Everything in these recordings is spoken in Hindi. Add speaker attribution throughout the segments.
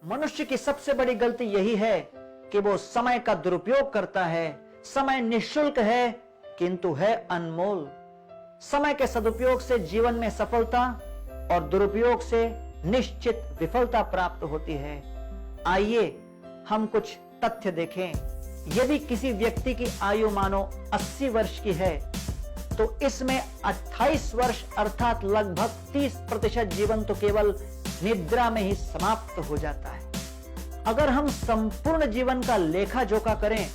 Speaker 1: मनुष्य की सबसे बड़ी गलती यही है कि वो समय का दुरुपयोग करता है। समय निःशुल्क है किंतु है अनमोल। समय के सदुपयोग से जीवन में सफलता और दुरुपयोग से निश्चित विफलता प्राप्त होती है। आइए हम कुछ तथ्य देखें। यदि किसी व्यक्ति की आयु मानो 80 वर्ष की है तो इसमें 28 वर्ष अर्थात लगभग 30% जीवन तो केवल निद्रा में ही समाप्त हो जाता है। अगर हम संपूर्ण जीवन का लेखा जोखा करें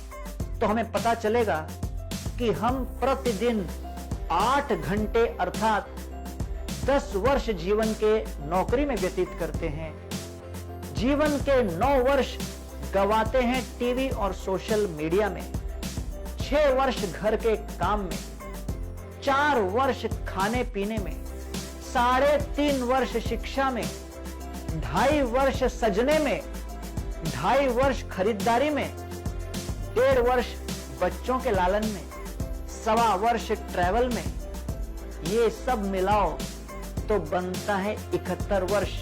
Speaker 1: तो हमें पता चलेगा कि हम प्रतिदिन 8 घंटे अर्थात 10 वर्ष जीवन के नौकरी में व्यतीत करते हैं। जीवन के 9 वर्ष गवाते हैं टीवी और सोशल मीडिया में, 6 वर्ष घर के काम में, 4 वर्ष खाने पीने में, 3.5 वर्ष शिक्षा में, 2.5 वर्ष सजने में, 2.5 वर्ष खरीदारी में, 1.5 वर्ष बच्चों के लालन में, 1.25 वर्ष ट्रैवल में। ये सब मिलाओ तो बनता है 71 वर्ष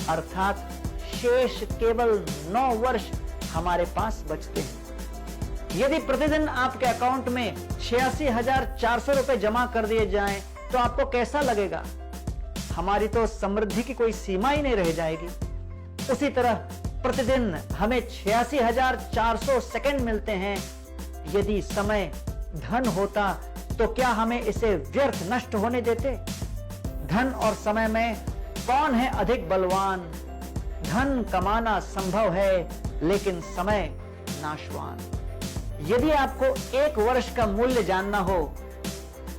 Speaker 1: अर्थात शेष केवल 9 वर्ष हमारे पास बचते हैं। यदि प्रतिदिन आपके अकाउंट में 86,400 रुपए जमा कर दिए जाएं तो आपको कैसा लगेगा? हमारी तो समृद्धि की कोई सीमा ही नहीं रह जाएगी। उसी तरह प्रतिदिन हमें 86,400 सेकंड मिलते हैं। यदि समय धन होता तो क्या हमें इसे व्यर्थ नष्ट होने देते? धन और समय में कौन है अधिक बलवान? धन कमाना संभव है लेकिन समय नाशवान। यदि आपको 1 वर्ष का मूल्य जानना हो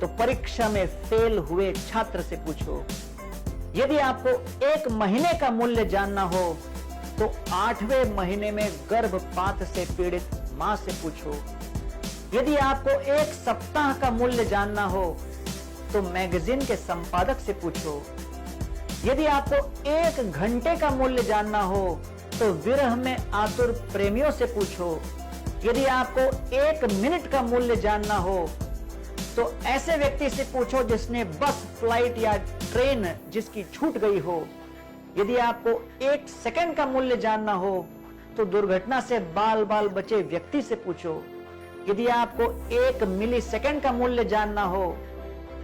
Speaker 1: तो परीक्षा में फेल हुए छात्र से पूछो। यदि आपको 1 महीने का मूल्य जानना हो तो 8वें महीने में गर्भपात से पीड़ित मां से पूछो। यदि आपको 1 सप्ताह का मूल्य जानना हो तो मैगजीन के संपादक से पूछो। यदि आपको 1 घंटे का मूल्य जानना हो तो विरह में आतुर प्रेमियों से पूछो। यदि आपको 1 मिनट का मूल्य जानना हो तो ऐसे व्यक्ति से पूछो जिसने बस, फ्लाइट या ट्रेन जिसकी छूट गई हो। यदि आपको 1 सेकंड का मूल्य जानना हो तो दुर्घटना से बाल बाल बचे व्यक्ति से पूछो। यदि आपको 1 मिली सेकंड का मूल्य जानना हो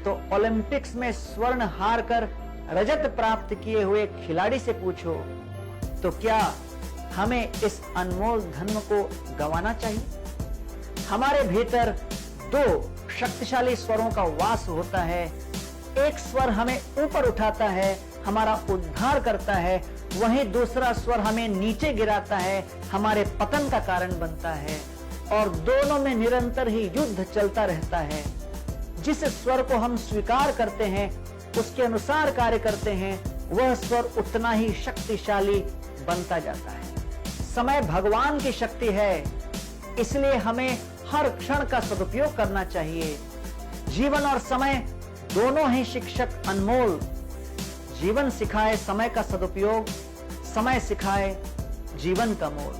Speaker 1: तो ओलंपिक्स में स्वर्ण हार कर रजत प्राप्त किए हुए खिलाड़ी से पूछो। तो क्या हमें इस अनमोल धन को गंवाना चाहिए? हमारे भीतर 2 शक्तिशाली स्वरों का वास होता है। एक स्वर हमें ऊपर उठाता है, हमारा उद्धार करता है, वहीं दूसरा स्वर हमें नीचे गिराता है, हमारे पतन का कारण बनता है। और दोनों में निरंतर ही युद्ध चलता रहता है। जिस स्वर को हम स्वीकार करते हैं, उसके अनुसार कार्य करते हैं, वह स्वर उतना ही शक्तिशाली बनता जाता है। समय भगवान की शक्ति है, इसलिए हमें हर क्षण का सदुपयोग करना चाहिए। जीवन और समय दोनों ही शिक्षक अनमोल। जीवन सिखाए समय का सदुपयोग, समय सिखाए जीवन का मोल।